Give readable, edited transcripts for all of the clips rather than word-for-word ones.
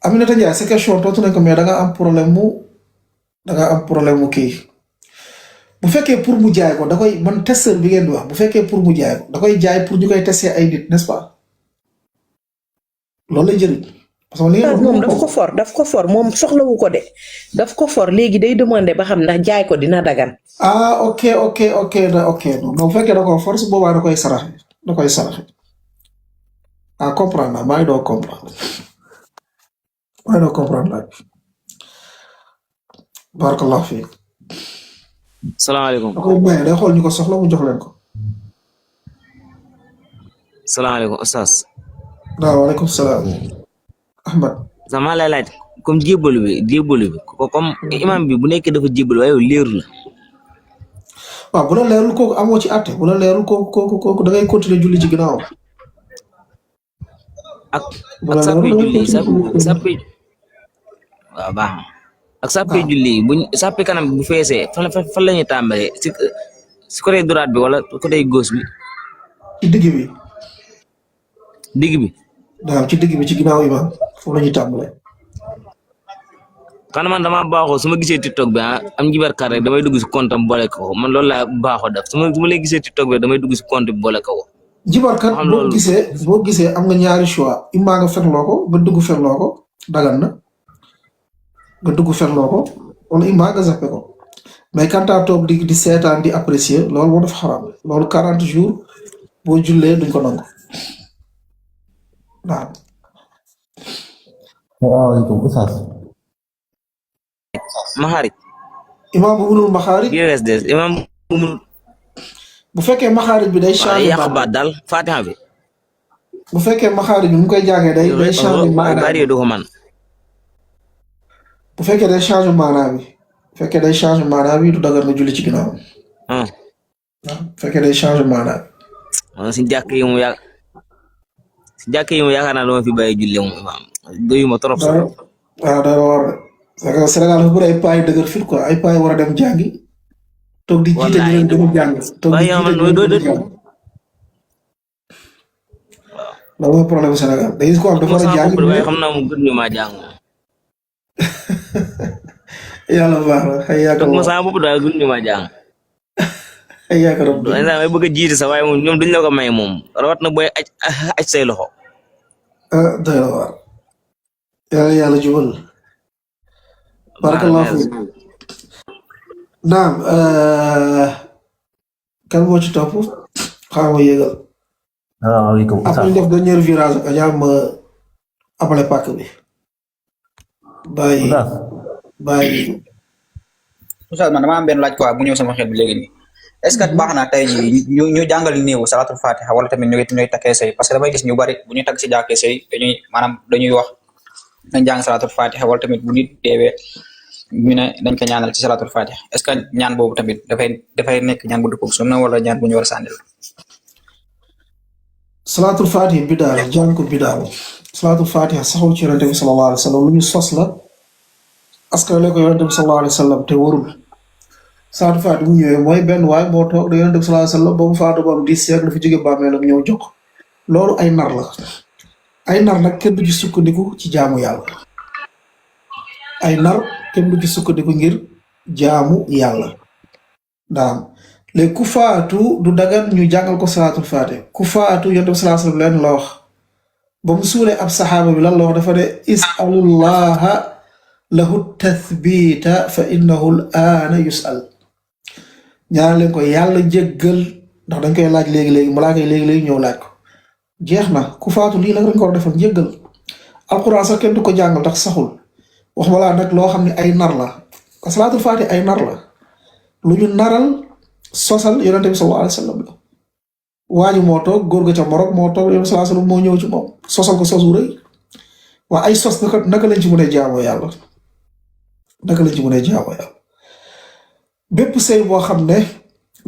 Aminata Ndiaye sa question tontu nañ ko mais da nga am problème mu kii bu fekkee pour mu jaay ko da koy man testeur bi ngeen di wax bu fekkee pour mu jaay ko da koy jaay pour ñu koy tester ay nit n'est-ce pas loolu lay jëriñ. parce que li ngeen wax moom daf ko for moom soxlawu ko de daf ko for léegi day demander ba xam ndax jaay ko dina dagan. ah ok non bu fekkee da ko force boobaa da koy saraxe ah comprendre naa maa ngi doon comprendre laaj barakallahu fiik. salaamaaleykum. da koy maye day xool ñu ko soxla mu jox leen ko. salaamaaleykum Oustaz. waaw waaleykum salaam. Ahmad. sama lay laaj comme jébbalu bi comme imam bi bu nekkee dafa jébbalu waaye leeru la. waaw bu la leerul kooku amoo ci àtte bu la leerul kooku da ngay continuer julli ci ginnaaw. ak sàppe julli waaw baax na ak sàppe julli buñ sàppe kanam bu feesee fan la ñuy tàmbalee si côté droite bi wala côté gauche bi. ci digg bi. waaw ci digg bi ci ginnaaw imam foofu la ñuy tàmbalee. kan man dama baaxoo su ma gisee TikTok bi am jibarkat rek damay dugg si compte am boole ko man loolu laa baaxoo def su ma lay gisee TikTok bi damay dugg si compte bi boole ko. jibarkat boo gisee am nga ñaari choix imma nga ferloo ko ba dugg ferloo ko dagan na nga dugg ferloo ko wala imma nga zappe ko mais quand toog di seetaan di apprécier loolu moo dafa xaraam loolu 40 jours boo jullee duñ ko nangu waaw. waaleykum Oustaz. Maxaarij. imaam bu munul maxaarij. imaam bu munul. bu fekkee maxaarij bi day changé yàq baat daal Fatiha bi. bu fekkee maxaarij bi mu koy jàngee day changé maanaa bi du ko man. bu fekkee day changé maanaa bi bu fekkee day changé maanaa bi du dagar nga julli ci ginnaaw. waaw bu fekkee day changé maanaa bi. si jàkk yi mu yaakaar naa dama fi bàyyi julli mu imaam doyuma trop. waaw da war Sénégal dafa bëri ay paa yu dëgër fit quoi ay paa yu war a dem jàngi. toog di jiite ñu leen demul jàng. toog di jiite ñu leen demul jàng. loolu mooy problème Sénégal day gis ko am dafa war a jàng. xam naa mu gën ñu maa jàng. yàlla baax na xëy yaakaar ma sama bopp daal gën ñu maa jàng. xëy yaakaar may bëgg a jiite sax waaye moom ñoom duñ la ko may moom rawat na booy aj say loxo. doy na waar. yàlla jubal. barakallahu fiik. naam kan moo ci topp xaaral ma yéegal. waaleykum salaam. après ñu def dernier virage ak yaa ma abale pàkk bi. bàyyi. Oustaz man dama am benn laaj quoi bu ñëw sama xel bi léegi nii est-ce que baax na tey jii ñu jàngal néew salatul fatiha wala tamit ñooy takkee say parce que damay gis ñu bari bu ñuy takk si jàkkee say dañuy wax nañ jàng salatul fatiha wala tamit bu nit teewee ñu ne dañ ko ñaanal ci salatul fatiha est-ce que ñaan boobu tamit dafay nekk ñaan bu dëppoo sunna wala ñaan bu ñu war a sànnil. salatul fatiha bidaa la jàng ko bidaa la salatul fatiha saxul ci yonente bi sallallahu alayhi wa sallam lu ñu sos la askan la ko yonente bi sallallahu alayhi wa sallam te warul. salatul fatiha bu ñëwee mooy benn waay moo toog da yonente bi sallallahu alayhi wa sallam ba mu faatu ba am 10 siècle dafa jóge bàmmeelam ñëw jox loolu ay nar la ay nar nag kenn du ci sukkandiku ci jaamu yàlla ay nar kenn du ci sukkandiku ngir jaamu yàlla daam léegi ku faatu du dagan ñu jàngal ko salaatul faatiha ku faatu yonent bi sallallahu alayhi wa sallam leen la wax ba mu suulee ab saxaaba bi lan la wax dafa ne isalullaha lahu tathbita fa innahu al aana yusal ñaan leen ko yàlla jéggal ndax dañ koy laaj léegi-léegi malaaka yi léegi-léegi ñëw laaj ko jeex na ku faatu lii nag dañ ko war a defal njéggal alquran sax kenn du ko jàngal ndax saxul wax ma laa nag loo xam ne ay nar la salaatul faatiha ay nar la lu ñu naral sosal yonente bi sallallahu alayhi wa sallam la waañu moo toog góor ga ca Morok moo toog yonente sallallahu alayhi wa sallam moo ñëw ci moom sosal ko sosu rëy waa ay sos naka lañ ci mën a jaamoo yàlla bépp sëy boo xam ne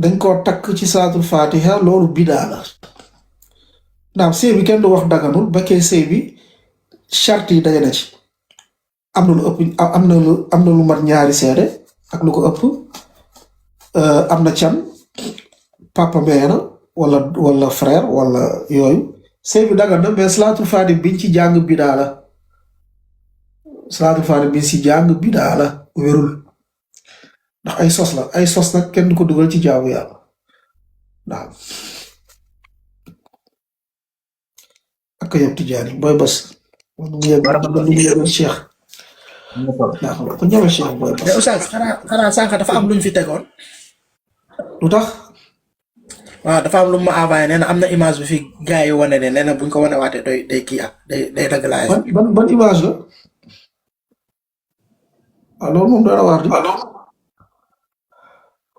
dañ koo takk ci salaatul faatiha loolu bidaa la naam sëy bi kenn du wax daganul ba kee sëy bi charte yi daje na ci am na lu ëpp am na lu mat ñaari seede ak lu ko ëpp am na can papa meena wala frère wala yooyu sëy bi dagan na mais salaatul faatiha biñ ci jàng bidaa la salaatul faati bi si jàng bidaa la wérul ndax ay sos la ay sos nag kenn du ko dugal ci jaamu yàlla waaw ak yow Tijaani booy bas man mu yëg Cheikh waaw ko ñëwee Cheikh booy bas. mais Oustaz xanaa sànq dafa am luñ fi tegoon. lu tax. waaw dafa am lu ma envoyé nee na am na image bi fi gars yi wane ne nee na buñ ko wane waatee day kii day dagg laay. ban image la. ah loolu moom dara waar di.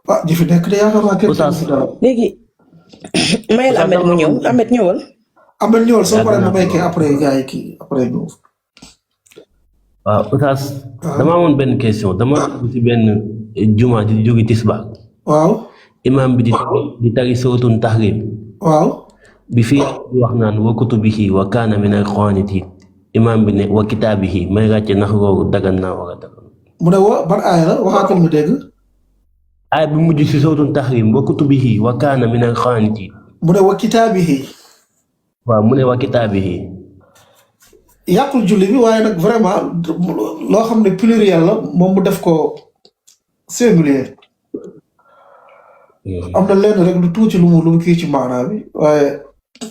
ah ji fi nekk de yaakaar naa kenn. léegi mayel Ahmed mu ñëw Ahmed ñëwal. Ahmed ñëwal soo paree ma may kii après gars yi kii après ñëw. waaw Oustaz dama amoon benn question dama ci benn juma di jóge tisbaar. waaw. imam bi di tari sawtun tahrim. waaw. bi fii di wax naan wa kutubihi wa kaana minal qaanitiin imam bi ne wa kitaabihi may ràcce ndax loolu dagan naa war a dagan. mu ne wa ban aaya la waxaatal ma dégg. aaya bi mujj si sawtun tahrim wa kutubihi wa kaana minal qaanitiin. mu ne wa kitaabihi. waaw mu ne wa kitaabihi. yàqul julli bi waaye nag vraiment loo xam ne pluriel la moom mu def ko singulier. am na lenn rek lu tuuti lu mu kii ci maanaa bi waaye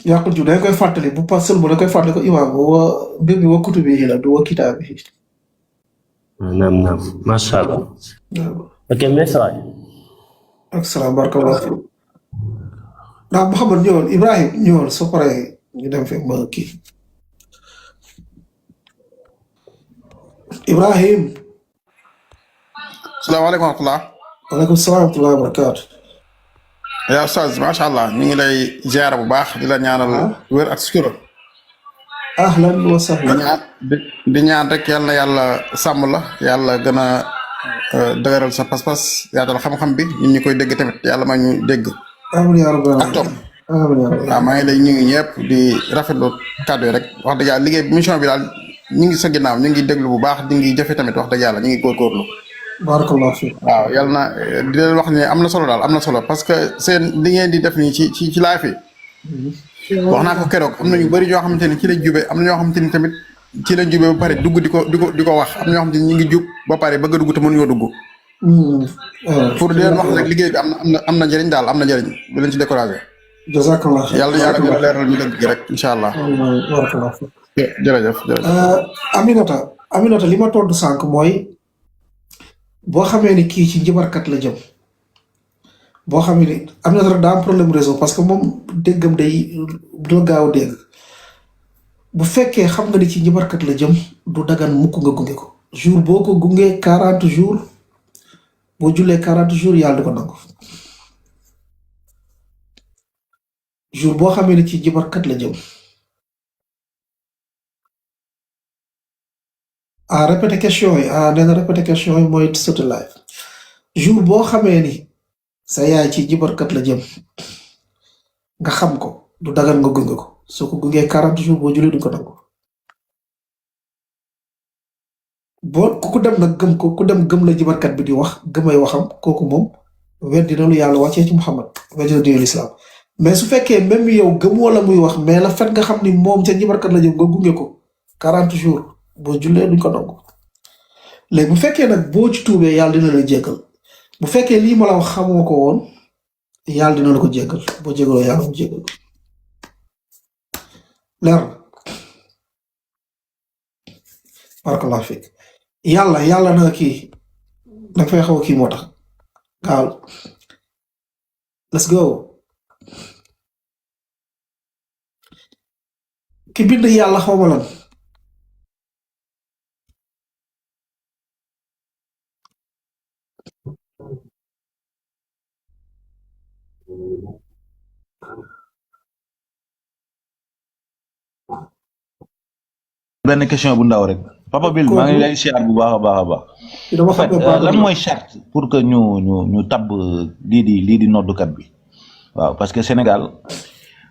yàqul julli dañ koy fàttali bu pas sëlmu dañ koy fàttali ko imaam wa mbir mi wa kutubihi la du wa kitaabihi. naam macha allah. ok merci waay. ak salaam barakallah. ndax Mouhamed ñëwal Ibrahim ñëwal soo paree ñu dem fekk ma kii. Ibrahim. salaamaaleykum wa rahmatulah. waaleykum salaam wa rahmatulah wa barakaatu. yaa Oustaz macha allah ñu ngi lay ziar bu baax di la ñaanal wér ak sutura. ahlan wa sahlan. di ñaan rek yal na yàlla sàmm la yàlla gën a dëgëral sa pas-pas yaatal xam-xam bi ñun ñu koy dégg tamit yàlla may ñu dégg. amiin yaa rabbal ak topp. amiin yaa rabbal waaw maa ngi lay ñu ngi ñëpp di rafetlu kàddu yi rek wax dëgg yàlla liggéey mission bi daal ñu ngi sa ginnaaw ñu ngi déglu bu baax di ngi jëfe tamit wax dëgg yàlla ñu ngi góorgóorlu. barakallah fi. waaw yàlla na di leen wax ne am na solo daal am na solo parce que seen li ngeen di def nii ci laay fi. wax naa ko keroog am na ñu bëri ñoo xamante ni ci lañ jube am na ñoo xamante ni tamit ci lañ jube ba pare dugg di ko wax am na ñoo xamante ni ñu ngi jub ba pare bëgg a dugg te mënuñoo dugg. pour di leen wax rek liggéey bi am na njëriñ daal am na njëriñ bu leen ci découragé. jazakallah yàlla yàlla gën a leeral ñu dëgg gi rek incha allah. barakallah fi. jërëjëf. Aminata li ma tontu sànq mooy boo xamee ni kii ci njibarkat la jëm boo xamee ni Aminata rek daa am problème réseau parce que moom déggam day doo gaaw dégg bu fekkee xam nga ni ci njibarkat la jëm du dagan mukk nga gunge ko jour boo ko gungee 40 jours boo jullee 40 jours yàlla du ko nangu jour boo xamee ni ci njibarkat la jëm répété question yi nee na répété question yi mooy sotti live jour boo xamee ni sa yaay ci njibarkat la jëm nga xam ko du dagan nga gunge ko soo ko gungee 40 jours boo jullee du ko nangu boo ku dem nag gëm ko ku dem gëm la njibarkat bi di wax gëmay waxam kooku moom weddi na lu yàlla wàccee ci Muhammad weddi na diinul islam mais su fekkee même yow gëmoo la muy wax mais la fet nga xam ni moom ca njibarkat la jëm nga gunge ko 40 jours boo jullee duñ ko nangu léegi bu fekkee nag boo ci tuubee yàlla dina la jéggal bu fekkee lii ma la wax xamoo ko woon yàlla dina la ko jéggal boo jéggaloo yàlla mu jéggal leer na barakallahu fiik yàlla na kii danga fay xaw a kii moo tax gaawal let's go ki bind yàlla xaw ma lan benn question bu ndaw rek Papa Bill maa ngi lay siyaar bu baax a baax a baax en fait lan mooy charte pour que ñu tabb lii di noddukat bi waaw parce que Sénégal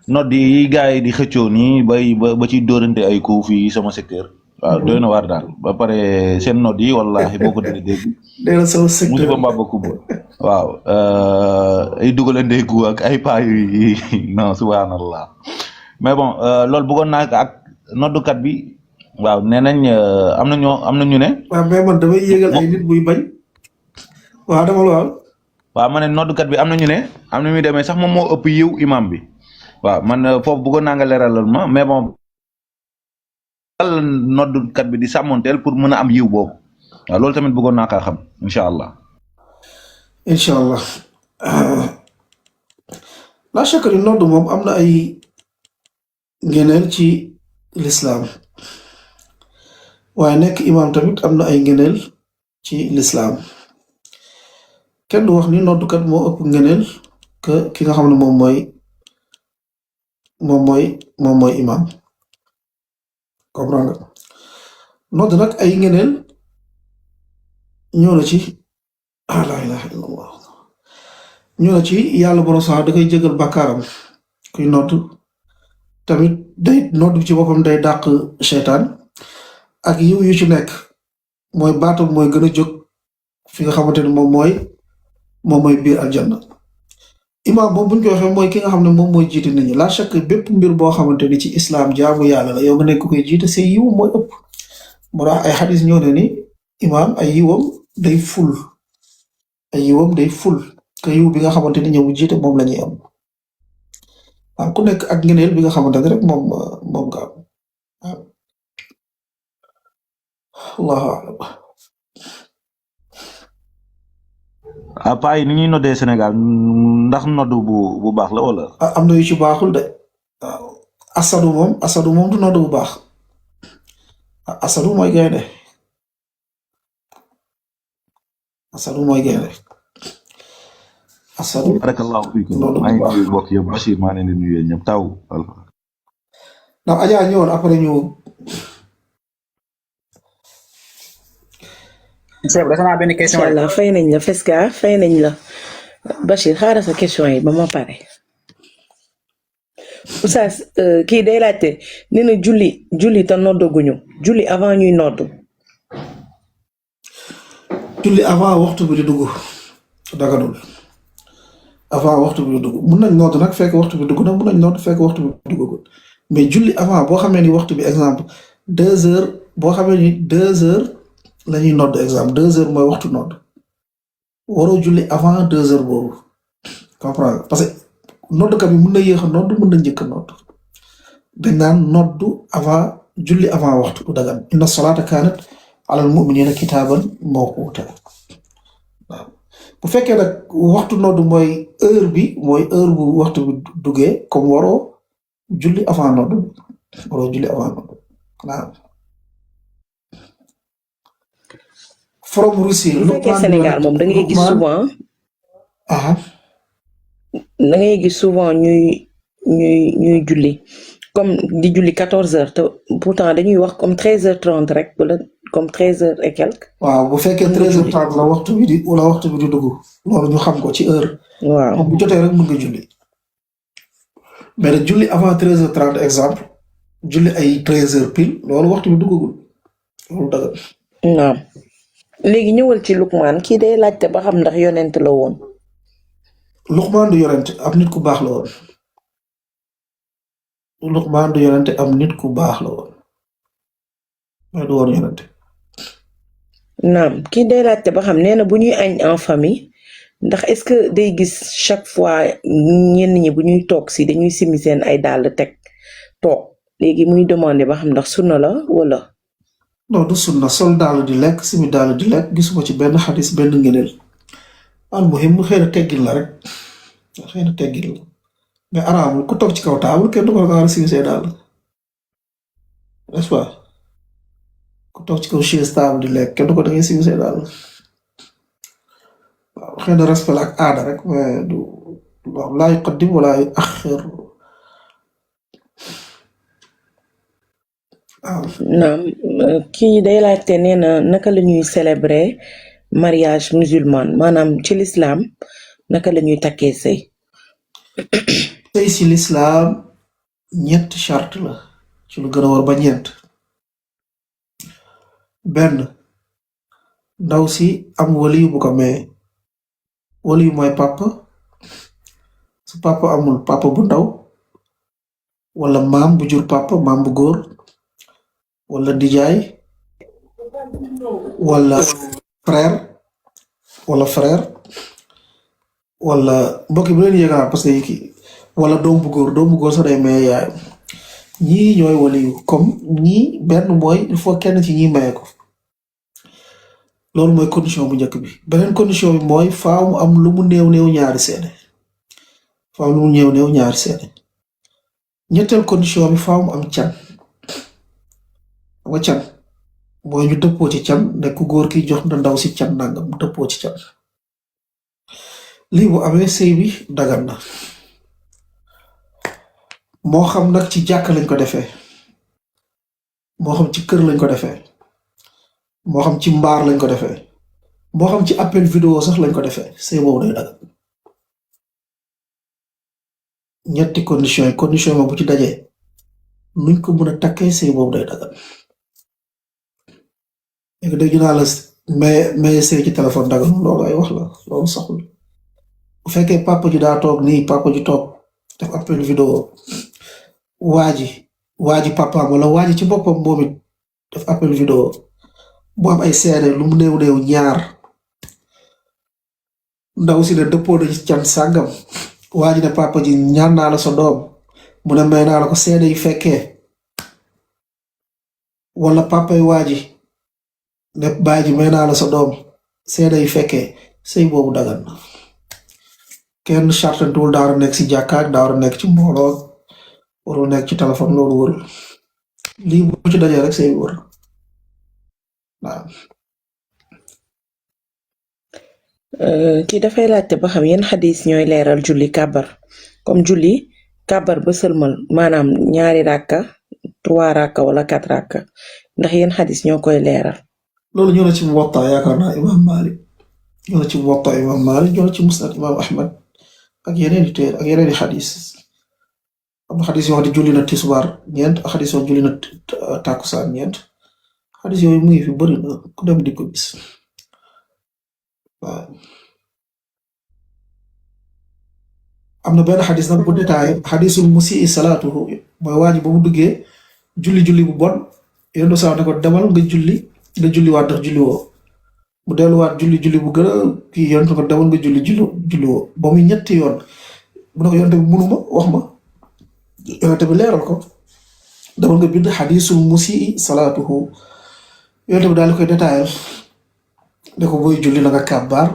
nodd yi gars yi di xëccoo nii ba ci dóorante ay coups fii sama secteur waaw doy na waar daal ba pare seen nodd yi wallahi boo ko dee dégg musiba mbaa ba kubba waaw ay dugalante coups ak ay paa yu non subhanallah mais bon loolu bëggoon naa ak noddukat bi waaw nee nañ am na ñu ne. waaw mais man damay yéegal ay nit buy bañ. waaw dama la waaw. waaw ma ne noddukat bi am na ñu ne am na muy demee sax moom moo ëpp yiw imam bi waaw man foofu bëggoon naa nga leeralal ma mais bon dal noddukat bi di sàmmonteel pour mën a am yiw boobu waaw loolu tamit bëggoon naa kaa xam incha allah. incha allah la chaque ni nodd moom am na ay ngeneel ci lislaam waaye nekk imam tamit am na ay ngeneel ci lislaam kenn du wax ni noddukat moo ëpp ngeneel que ki nga xam ne moom mooy imam comprendre nga nodd nag ay ngeneel ñëw na ci la ilaha illallah ñëw na ci yàlla borom sax da koy jégal bàkkaaram kuy nodd tamit day nodd bi ci boppam day dàq seytaan ak yiw yu ci nekk mooy baatam mooy gën a jóg fi nga xamante ne moom mooy biir aljanna imaam boobu buñ ko waxee mooy ki nga xam ne moom mooy jiite nit ñi la chaque bépp mbir boo xamante ni ci islam jaamu yàlla la yow nga nekk koy jiite say yiw mooy ëpp moo tax ay xadis ñëw ne ni imaam ay yiwam day ful te yiw bi nga xamante ni ñëw jiite moom la ñuy am waaw ku nekk ak ngeneel bi nga xamante ne rek moom nga am allahu alam paa yi ni ñuy noddee Sénégal ndax noddu bu baax la wala. am na yu ci baaxul de waaw asadu moom du nodd bu baax asadu mooy gaynde asadu. barakallahu fiikum maa ngi nuyu mbokk yëpp Bachir maa leen di nuyu ñëpp taw. ndax Adja ñëwoon après ñu. incha allah fay nañ la Fesca fay nañ la Bachir xaaral sa question yi ba ma pare. Oustaz kii day laajte nee na julli te noddaguñu julli avant ñuy nodd. julli avant waxtu bi di dugg daganul avant waxtu bi di dugg mun nañ nodd nag fekk waxtu bi dugg nag mun nañ nodd fekk waxtu bi duggagul mais julli avant boo xamee ni waxtu bi exemple 2 heures boo xamee ni 2 heures la ñuy nodd exemple 2 heures mooy waxtu nodd waroo julli avant 2 heures boobu comprendre parce que noddkat bi mun na yéex a nodd mun na njëkk a nodd dañ naan noddu avant julli avant waxtu du dagan inna salaata kaanat alal mu'minina kitaaban mawquuta waaw bu fekkee nag waxtu nodd mooy heure bu waxtu bi duggee comme waroo julli avant nodd waaw from Russie bu fekkee Sénégal moom da ngay gis souvent da ngay gis souvent ñuy julli comme di julli 14 heures te pourtant dañuy wax comme 13h30 rek wala comme 13h et quelque. waaw bu fekkee 13h30 la waxtu bi di dugg loolu ñu xam ko ci heure. waaw bu jotee rek mën nga julli mais nag julli avant 13h30 exemple julli ay 13h pile loolu waxtu bi duggagul loolu dagal. naam léegi ñëwal ci Luqmaan kii day laajte ba xam ndax yonent la woon. Luqmaan du yonent ab nit ku baax la woon. Luqmaan du yonent am nit ku baax la woon mais du woon yonent. naam kii day laajte ba xam nee na bu ñuy añ en famille ndax est-ce que day gis chaque fois ñenn ñi bu ñuy toog si dañuy simi seen ay dàll teg toog léegi muy demander ba xam ndax sunna la wala. non du sunna sol dàll di lekk simi dàll di lekk gisuma ci benn xadis benn ngëneel al muhim xëy na teggin la rek mais araamul ku toog ci kaw taabul kenn du ko war a simi see dàll n'est-ce pas ku toog ci kaw chaise table di lekk kenn du ko da ngay simi see dàll waaw xëy na respect la ak aada rek mais du laa yuqaddim wala yuaxir. naam kii day laajte nee na naka la ñuy célébrer mariage musulman maanaam ci l'islam naka la ñuy takkee sëy. sëy ci l'islam ñetti charte la ci lu gën a war ba ñeent. benn ndaw si am waliyu bu ko may waliyu mooy papa su papa amul papa bu ndaw wala maam bu jur papa maam bu góor wala dijaay wala frère wala mbokk bu leen yëgal parce que kii wala doom bu góor sax day maye yaayam ñii ñooy waliyu comme ñii benn mooy il faut kenn ci ñi maye ko loolu mooy condition bu njëkk bi beneen condition bi mooy faaw mu am lu mu néew ñaari seede ñetteel condition bi faaw mu am can nga can mooy ñu dëppoo ci can ne ku góor ki jox na ndaw si can nangam dëppoo ci can lii bu amee sëy bi dagan na moo xam nag ci jàkk lañ ko defee moo xam ci kër lañ ko defee moo xam ci mbaar lañ ko defee moo xam ci appel vidéo sax lañ ko defee sëy boobu day dagan ñetti condition ma bu ci dajee nuñ ko mën a takkee sëy boobu day dagan léegi dégg naa la mais sëy ci téléphone dagan loolu ay wax la loolu saxul bu fekkee papa ji daa toog nii papa ji toog def appel vidéo waaji papaam wala waaji ci boppam moom it def appel vidéo mu am ay seede lu mu néew ñaar ndaw si ne dëppoo na ci can sàngam waaji ne papa ji ñaan naa la sa doom mu ne may naa la ko seede yi fekkee wala papay waaji ne baay ji may naa la sa doom seede yi fekkee sëy boobu dagan na kenn chartantuwul daa war a nekk si jàkkaak daa war a nekk ci mbooloo warul nekk ci téléphone loolu wërul lii bu ci dajee rek sëy wër waaw kii dafay laajte ba xam yeen xadis ñooy leeral julli kàbbar comme julli kàbbar ba sëlmal maanaam 2 rakka 3 rakka wala 4 rakka ndax yeen xadis ñoo koy leeral loolu ñoo na ci Muwatta yaakaar naa imam Malik ñoo na ci Muwatta imam Malik ñoo na ci Musnad imam Ahmad ak yeneen i téer ak yeneen i xadis am na xadis yoo xam ne julli na tisbaar 4 ak xadis yoo julli na takkusaan 4 xadis yooyu mu ngi fi bëri na ku dem di ko gis waaw am na benn xadis nag bu détaillé xadisul musii salaatuhu mooy waa ji ba mu duggee julli bu bon yéen do sax ne ko demal nga julli waat ndax julli woo mu delluwaat julli bu gën a kii yonte ko demal nga julli woo ba muy ñetti yoon mu ne ko yonte bi munuma wax ma yonte bi leeral ko demal nga bind xadisul musii salaatuhu yonte bi daal di koy détaillé ne ko booy julli na nga kàbbaar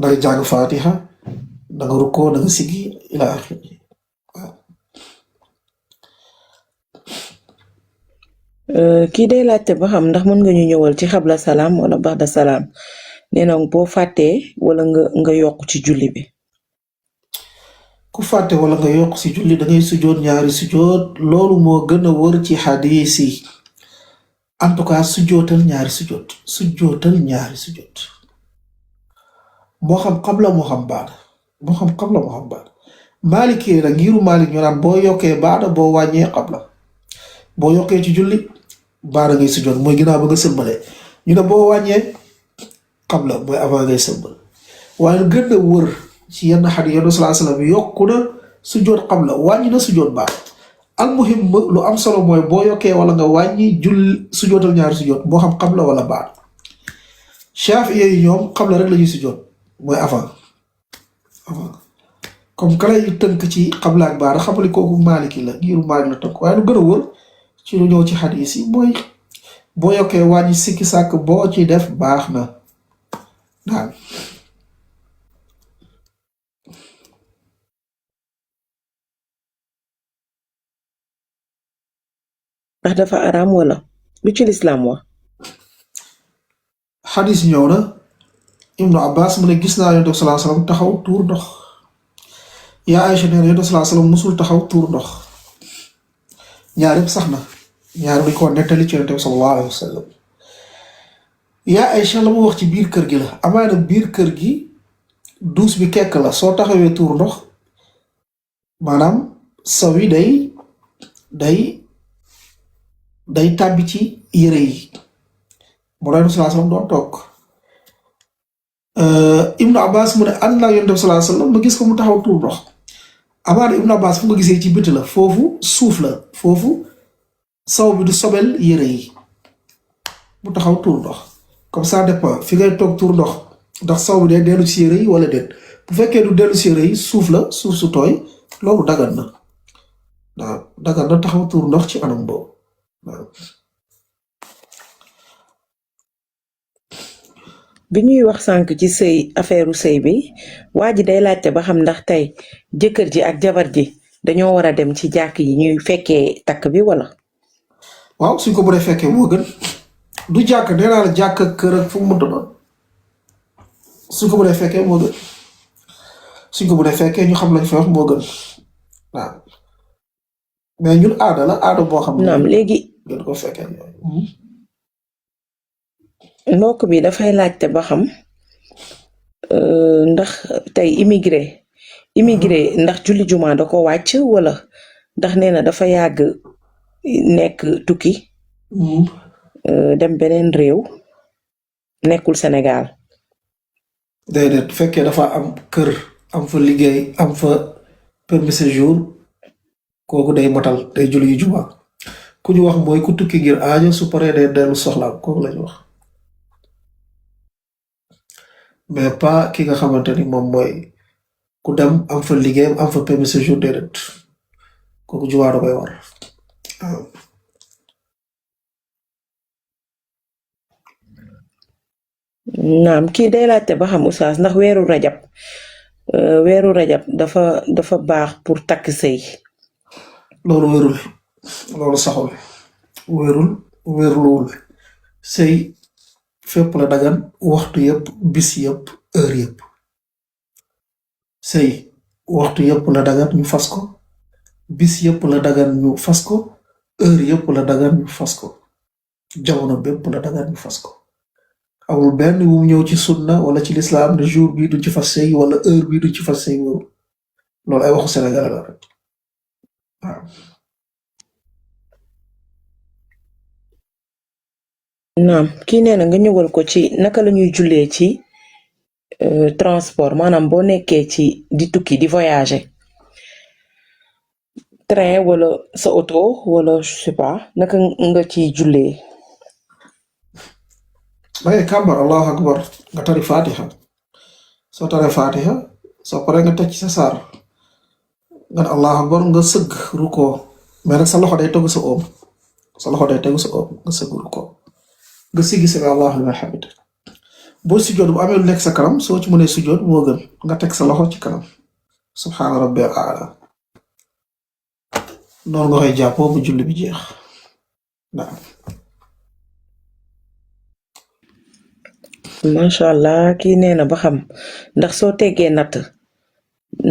da nga jàng fatiha da nga rukkoo da nga siggi ila axiri kii day laajte ba xam ndax mën nga ñu ñëwal ci xabla salaam wala baxda salaam nee na boo fàttee wala nga yokk ci julli bi ku fàtte wala nga yokk ci julli da ngay sujjoot ñaari sujjoot loolu moo gën a wër ci xadiis yi en tout cas sujjootal ñaari sujjoot moo xam qabla moo xam baada Maliki nag ngiru Malik ñu naan boo yokkee baada boo wàññee qabla boo yokkee ci julli baada ngay sujjoot mooy ginnaaw ba nga sëlmalee ñu ne boo wàññee qabla mooy avant ngay sëlmal waaye gën a wër ci yenn xadiis yenn sallallahu alayhi wasallam yokku na sujjoot qabla wàññi na sujjoot baada almuhim lu am solo mooy boo yokkee wala nga wàññi julli sujjootal ñaari sujjoot moo xam qabla wala baada Shafi'i yi ñoom qabla rek la ñuy sujjoot mooy avant comme kala yu tënk ci qabla ak baada xamali kooku Maliki la ngiru Malik la tënk waaye lu gën a wër ci lu ñëw ci xadiis yi mooy boo yokkee wàññi sikki sàkk boo ci def baax na daal ndax dafa araam wala lu ci lislaam wax xadis ñëw na Ibnu Abbas mu ne gis naa Yonent bi sallallahu alayhi wasallam taxaw tuur ndox yaa Aïcha nee na Yonent bi sallallahu alayhi wasallam musul taxaw tuur ndox ñaar yëpp sax na ñaar bi ko nettali ci Yonent bi sallallahu alayhi wasallam yaa Aïcha la mu wax ci biir kër gi la amaana biir kër gi duus bi kekk la soo taxawee tuur ndox maanaam saw yi day tàbbi ci yére yi moo doon sallallahu alayhi wasallam doon toog Ibnu Abbas mu ne ànd naa Yonent bi sallallahu alayhi wasallam ma gis ko mu taxaw tuur ndox amaana Ibnu Abbas fu nga gisee ci biti la foofu suuf la foofu saw bi du sobel yére yi bu taxaw tuur ndox comme ça dépend fi ngay toog tuur ndox ndax saw bi day dellu ci yére yi wala déet bu fekkee du dellu ci yére yi suuf la suuf su tooy loolu dagan na waaw dagan na taxaw tuur ndox ci anam boobu waaw. bi ñuy wax sànq ci sëy affaireu sëy bi waa ji day laajte ba xam ndax tey jëkkër ji ak jabar ji dañoo war a dem ci jàkk yi ñuy fekkee takk bi wala. waaw suñ ko bu dee fekkee moo gën du jàkk nee naa la jàkk ak kër ak fu mu mënta doon suñ ko bu dee fekkee moo gën suñ ko bu dee fekkee ñu xam lañ fa wax moo gën waaw mais ñun aada boo xam ne. naam léegi gën ko fekkee mbokk bi dafay laajte ba xam ndax tey immigré ndax julli juma da ko wàcc wala ndax nee na dafa yàgg nekk tukki dem beneen réew nekkul Sénégal. déedéet bu fekkee dafa am kër am fa liggéey am fa permis séjour kooku day matal day julli juma ku ñu wax mooy ku tukki ngir aajo su paree day dellu soxlaam kooku lañu wax mais pas ki nga xamante ni moom mooy ku dem am fa liggéeyam am fa permis séjour déedéet kooku juma da koy war waaw. naam kii day laajte ba xam oustaz ndax weeru rajab dafa baax pour takk sëy. loolu wérul loolu saxul wéruluwul sëy fépp la dagan waxtu yëpp bis yëpp heure yëpp sëy waxtu yëpp la dagan ñu fas ko bis yëpp la dagan ñu fas ko heure yëpp la dagan ñu fas ko jamono bépp la dagan ñu fas ko amul benn bu ñëw ci sunna wala ci lislaam ne jour bii du ci fas sëy wala heure bii du ci fas sëy wóoru loolu ay waxu Sénégal la rek waaw. naam kii nee na nga ñëwal ko ci naka la ñuy jullee ci transport maanaam boo nekkee ci di tukki di voyager train wala sa auto wala je sais pas naka nga ciy jullee. dangay kàmbar allahu akbar nga tari fatiha soo taree fatiha soo paree nga teg ci sa saar nga ne allahu akbar nga sëgg rukkoo mais nag sa loxo day tegu sa oom nga sëgg rukkoo nga siggi sami allahu liman hamid boo sujjoot bu amee lu nekk sa kanam soo ci mënee sujjoot moo gën nga teg sa loxo ci kanam subhaana rabbil aala noonu nga koy jàppoo bu julli bi jeex naam. macha allah kii nee na ba xam ndax soo teggee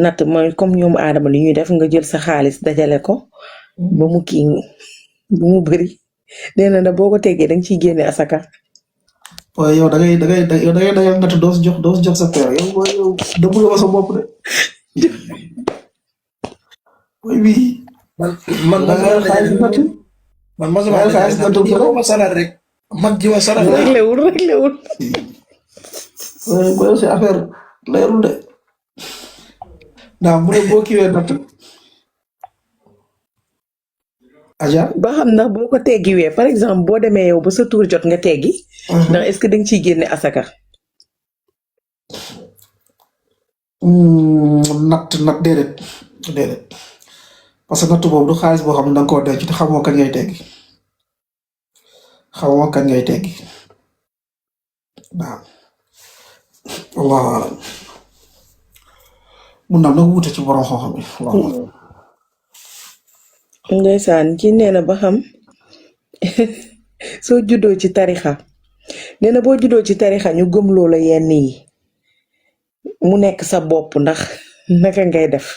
natt mooy comme ñoom aadama li ñuy def nga jël sa xaalis dajale ko ba mu kii bu mu bëri nee na boo ko teggee danga ciy génne asaka. waaye yow dangay natt doo si jox sa père yow mooy yow dëbb nga ma sa bopp de mooy bii man xaalis natt ma salat rek mag ji ma salat réglewul ko yow si affaire leerul de ndax mu ne boo kiiwee natt aja ba xam ndax boo ko teggiwee par exemple boo demee yow ba sa tour jot nga teggi ndax est-ce que danga ciy génne asaka. natt déedéet parce que natt boobu du xaalis boo xam ne danga koo denc te xamoo kañ ngay teggi waaw wallahu alam mun naa nag wuute ci borom xam-xam bi ndeysaan ki nee na ba xam soo juddoo ci tarixa nee na boo juddoo ci tarixa ñu gëmloo la yenn yi mu nekk sa bopp ndax naka ngay def.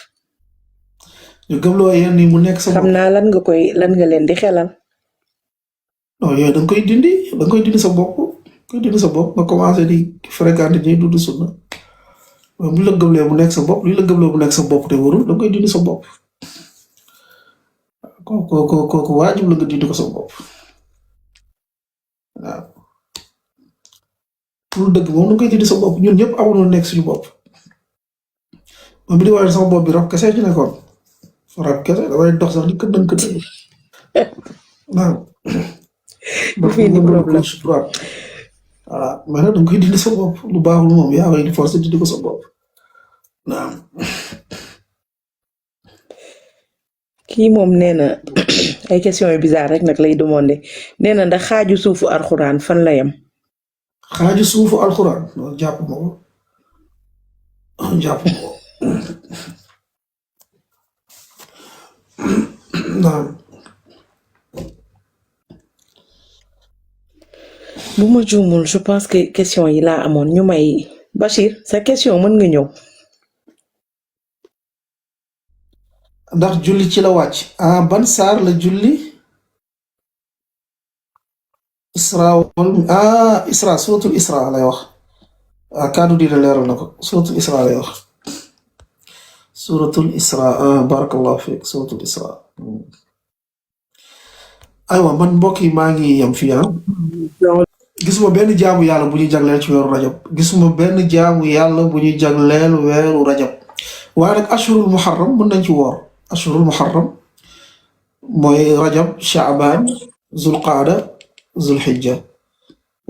ñu gëmloo yenn yi mu nekk sa bopp xam naa lan nga leen di xelal. non yooyu danga koy dindi sa bopp nga commencé di fréquenter ñi dund sunna bu la gëmlee mu nekk sa bopp lu la gëmloo mu nekk sa bopp te warul danga koy dindi sa bopp kooku waajib la nga dindi ko sa bopp waaw lu dëgg moom danga koy dindi sa bopp ñun ñëpp amoon nekk suñu bopp moom bi di waaye sama bopp bi rab kese ci nekkoon rab kese damay dox sax di këndën naam dafa indi problème gauche droite voilà mais nag da nga koy dindi sa bopp lu baaxul moom yaa koy forcé dindi ko sa bopp naam. kii moom nee na ay question yu bizarre rek nag lay demandé nee na ndax xaaju suufu alxuraan fan la yem. xaaju suufu alxuraan loolu jàpp ma ko naam. bu ma juumul je pense que question yi laa amoon ñu may Bachir sa question mën nga ñëw. ndax julli ci la wàcc ban saar la julli isra suratul isra lay wax kaddu diina leeral na ko suratul isra lay wax suratul isra barakallahu fiik suratul isra aywa man mbokk yi maa ngi yem fii gisuma benn jaamu yàlla bu ñuy jagleel ci weeru rajab gisuma benn jaamu yàlla bu ñuy jagleel weeru rajab waaye nag ashurul muharram mën nañ ci woor ashurul muharram mooy rajab shaaban zulqaada zulhijja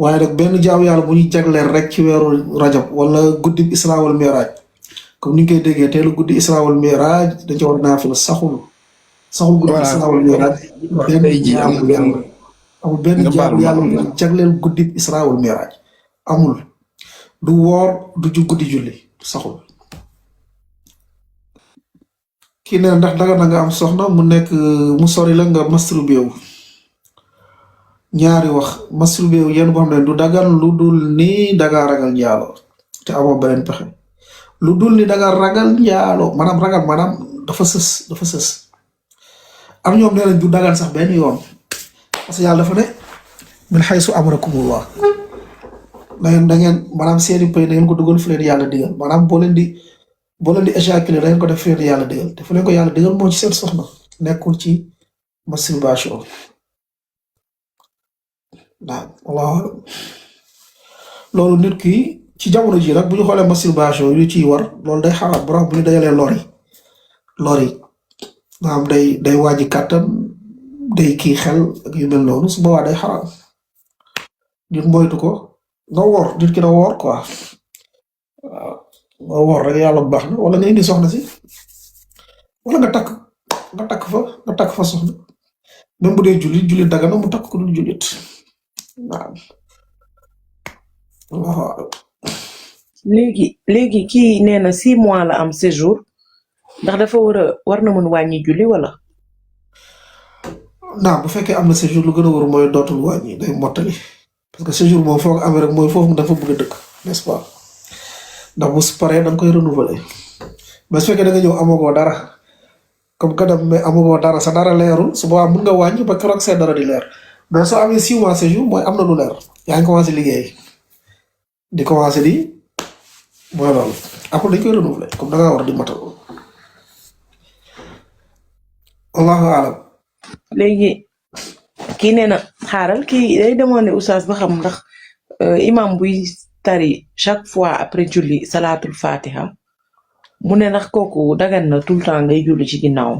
waaye nag benn jaamu yàlla bu ñuy jagleel rek ci weeru rajab wala guddi isra wal miraj comme ni ñu koy déggee teelu guddi isra wal miraj dañ ci war naafila saxul guddi isra wal miraj amul benn jaamu yàlla bu ñuy jagleel guddi isra wal miraj amul du woor du guddi julli saxul. kii ne ndax daga na nga am soxna mu nekk mu sori la nga masturbé wu ñaari wax masturbé wu yenn boo xam ne du dagan lu dul ni daga ragal njaalo te amoo beneen pexe lu dul ni daga ragal njaalo maanaam dafa sës am ñoom nee nañ du dagan sax benn yoon parce que yàlla dafa ne min haysu amarakumullah da ngeen maanaam seeni pay da ngeen ko dugal fu leen yàlla digal maanaam boo leen di éjaculer da ngeen ko def fu leen yàlla digal te fu leen ko yàlla digal moo ci seen soxna nekkul ci masturbation waaw wallaahu loolu nit ki ci jamono ji nag bu ñu xoolee masturbation yu ciy war loolu day xaraam bu ñu dajalee lor yi maanaam day wàññi kàttan day kii xel ak yu mel noonu su boobaa day xaraam nit moytu ko nga woor nit ki na woor quoi waaw nga woor rek yàlla bu baax na wala nga indi soxna si wala nga takk fa soxna même bu dee jullit daga na mu takk ko dul jullit waaw. léegi kii nee na 6 mois la am séjour ndax dafa war na mën wàññi julli wala. naam bu fekkee am na séjour lu gën a war mooy dootul wàññi day mottali parce que séjour moom foo ko amee rek mooy foofu dafa bëgg a dëkk n'est-ce pas ndax bu paree da nga koy renouveler mais su fekkee da nga ñëw amagoo dara comme que mais amagoo dara sa dara leerul su boobaa mën nga wàññi ba keroog see dara di leer mais soo amee 6 mois séjour mooy am na lu leer yaa ngi commencé liggéey di commencé di mooy loolu après dañ koy renouveler comme da ngaa war di matal wallahu alam. léegi kii nee na xaaral kii day demandé oustaz ba xam ndax imam buy tari chaque fois après julli salaatul fatiha mu ne ndax kooku dagan na tout le temps ngay julli ci ginnaaw.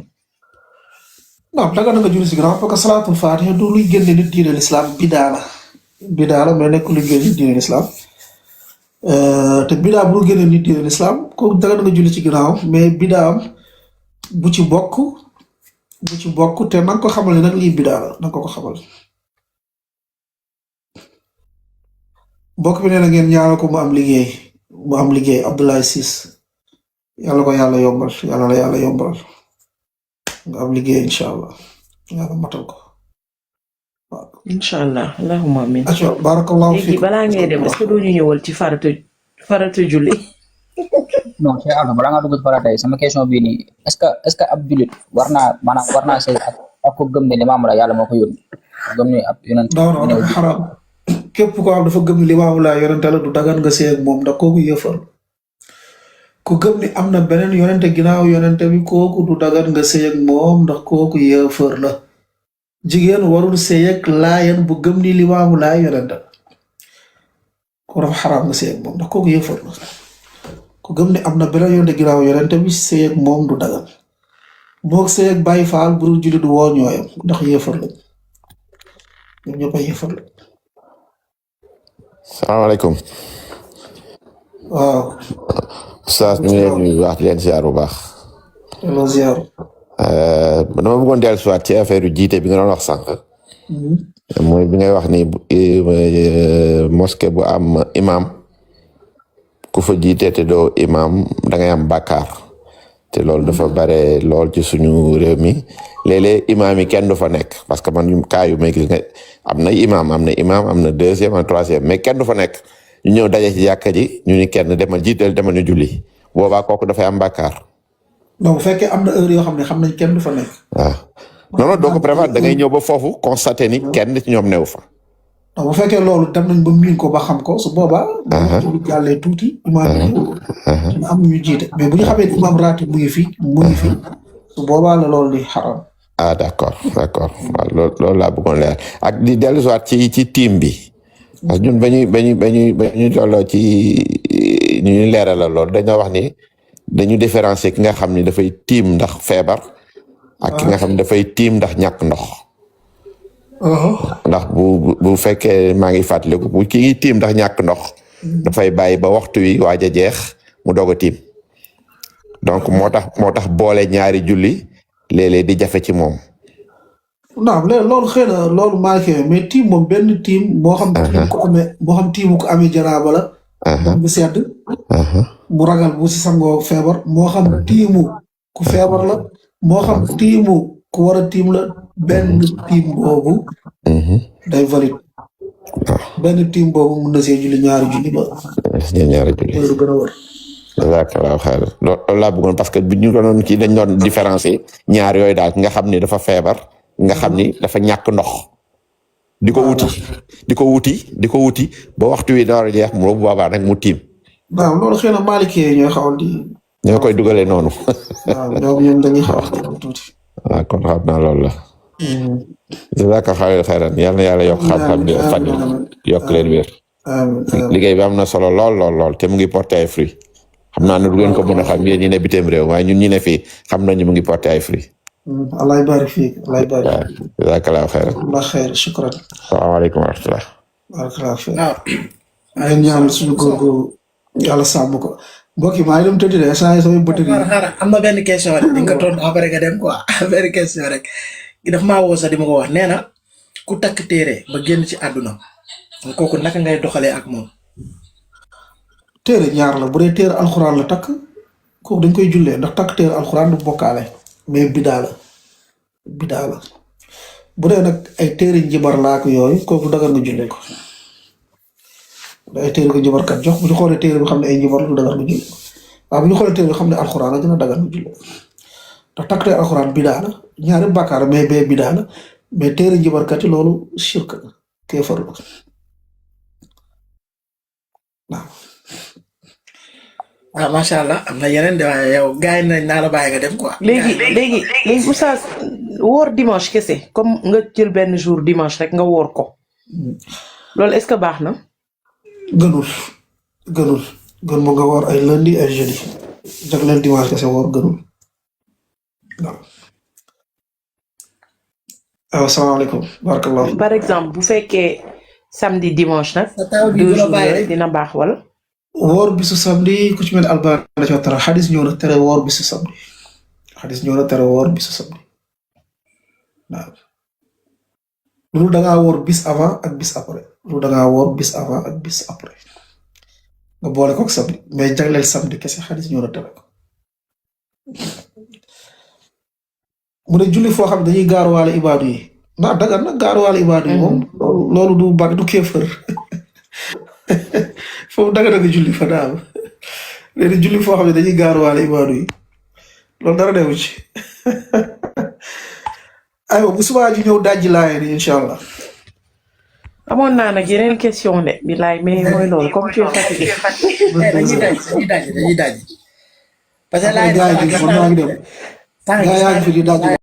non dagan na nga julli ci ginnaaw parce que salaatul fatiha du luy génne nit diine l'islam bidaa la mais nekk luy génne nit diine l'islam te bidaa bu génne nit diine l'islam kooku dagan na nga julli ci ginnaaw mais bidaam bu ci bokk te na nga ko xamal ne nag lii bidaa la na nga ko xamal. mbokk bi nee na ngeen ñaanal ko mu am liggéey Abdoulaye Ciss yàlla ko yàlla yombal yàlla la yàlla yombal nga am liggéey incha allah yàlla matal ko waaw. incha allah allahumma amin. barakallahu fiikum léegi balaa ngay dem est-ce que doo ñu ñëwal ci farata julli. non Cheikh Alpha balaa nga dugg ci farata yi sama question bii nii est-ce que ab jullit war naa sëy ak ko gëm ne limaam la yàlla moo ko yónni gëm ne ab yonent xaraam képp ko am dafa gëm ni limaam la yonente la du dagan nga sëy ak moom ndax kooku yëfar ku gëm ni am na beneen yonente ginnaaw yonente bi kooku du dagan nga sëy ak moom ndax kooku yëfar la jigéen warul sëy ak laayen bu gëm ni limaamu laa yonente ko dafa xaraam nga sëy ak moom ndax kooku yëfar la ku gëm ne am na beneen yonente ginnaaw yonente bi sëy ak moom du dagan moog sëy ak Baay Faal bu dul jullit du woo ñooyam ndax yëfar lañ ñoom ñëpp ay yëfar la. salaamaaleykum. waaw. Oustaz ñu ngi leen nuyu wax di leen ziar bu baax. delloo ziar. dama bëggoon dellusiwaat ci affaire yu jiite bi nga doon wax sànq. mooy bi ngay wax ni mosquée bu am imam ku fa jiite te doo imam da ngay am bàkkaar te loolu dafa bare lool ci suñu réew mi léeg-léeg imam yi kenn du fa nekk parce que man kaa yu may gis nga am na imam am na deuxième am na troisième mais kenn du fa nekk ñu ñëw daje ci jàkka ji ñu ni kenn demal jiiteel demal ñu julli boobaa kooku dafay am bàkkaar. donc bu fekkee am na heure yoo xam ne xam nañ kenn du fa nekk. waaw non non doo ko prévoir da ngay ñëw ba foofu constaté ni kenn ci ñoom newu fa. donc bu fekkee loolu dem nañ ba miin ko ba xam ko su boobaa. bu jàllee tuuti. imaam yi am ñu jiite mais bu ñu xamee ni imaam raati mu ngi fi su boobaa la loolu di xaram. ah d'accord waaw loolu laa bëggoon leer ak di dellusiwaat ci team bi parce que ñun ba ñu tolloo ci ñu leeralal loolu dañoo wax ni dañu différencier ki nga xam ni dafay tiim ndax feebar. ak ki nga xam ne dafay tiim ndax ñàkk ndox. ndax bu fekkee maa ngi fàttaliku bu kii tiim ndax ñàkk ndox. dafay bàyyi ba waxtu wi waaj a jeex mu doog a tiim. donc moo tax boole ñaari julli léeg-léeg di jafe ci moom. naam léegi loolu xëy na loolu maa ngi mais tiim moom benn tiim moo xam. tiimu ko amee janaaba la. moom bu sedd. mu ragal bu si sangoo feebar moo xam tiimu ku feebar la. moo xam tiimu ku war a tiim la benn tiim boobu. day valide. benn tiim boobu mun na see julli ñaari julli ba. ñaari julli loolu gën a wër. jazakallahu xayr loolu laa bëggoon parce que bu ñu doon kii dañ doon différencier ñaar yooyu daal nga xam ni dafa feebar nga xam ni dafa ñàkk ndox. di ko wuti ba waxtu wi door a jeex mu bu boobaa nag mu tiim. waaw loolu xëy na Maalikee ñooy xawal di. ñoo koy dugalee noonu. waaw ñoom dañuy xaw a tuuti. waaw kon xam naa loolu la. jazakallahu xayran yal na yàlla yokk xam-xam bi fan yokk leen wér. liggéey bi am na solo lool te mu ngi porté ay fruits. xam naa ne du ngeen ko mën a xam yéen ñi ne bitim réew waaye ñun ñi ne fii xam nañu mu ngi porté ay fruits. Allah barik fiik Allah barik. waaw jazakallahu xayran. Allah xayr shukran. salaamaaleykum wa rahmatulah. barakallahu fiik. waaw. ñaan suñu góor gu yàlla sàmm ko. mbokk yi maa ngi dem tëdd de saa yi samay bëtëri. am na benn question rek di nga tontu après nga dem quoi benn question rek daf maa woo sax di ma ko wax nee na ku takk téere ba génn ci àdduna kooku naka ngay doxalee ak moom. téere ñaar la bu dee téere alxuraan la takk kooku dañ koy jullee ndax takk téere alxuraan du bokkaale mais bidaa la bu dee nag ay téere njibar laa ko yooyu kooku dagal nga jullee ko. ay téere ko njibarkat jox bu ñu xoolee téere bi xam ne ay njibar lu dagal nga julli waaw bu ñu xoolee téere bi xam ne alxuraan la dina dagal nga julli ndax takk téere alxuraan bidaa la ñaari bàkkaar mais bee bidaa la mais téere njibarkat yi loolu shirk la kéefar la waaw. waaw macha allah am na yeneen de waaye yow gars yi nañ naa la bàyyi nga dem quoi. léegi oustaz woor dimanche kese comme nga jël benn jour dimanche rek nga woor ko loolu est-ce que baax na. gënul mu nga woor ay lundi ay jeudi jagleel dimanche kese woor gënul waaw. waaw salaamaaleykum barakallah. par exemple bu fekkee samedi dimanche nag. 2 jours rek dina baax wala. woor bisu samedi ku ci mel Albani la ci tara xadis ñëw na tere woor bisu samedi waaw. loolu da ngaa woor bis avant ak bis après nga boole ko ak samedi mais jagleel samedi kese xadis ñëw na tere ko. mu ne julli foo xam ne dañuy gaaruwaale ibaadu yi ndax dagan na gaaruwaale ibaadu yi moom loolu du bag du kéefër foofu daga nga julli fa daal léegi julli foo xam ne dañuy gaaruwaale ibaadu yi loolu dara newu ci aywa bu subaa ji ñëw dajji laayee ni incha allah. amoon naa nag yeneen question de bilaay mais mooy loolu comme tu es fatigué. dañuy daj parce que laay yaa ngi fi di dajji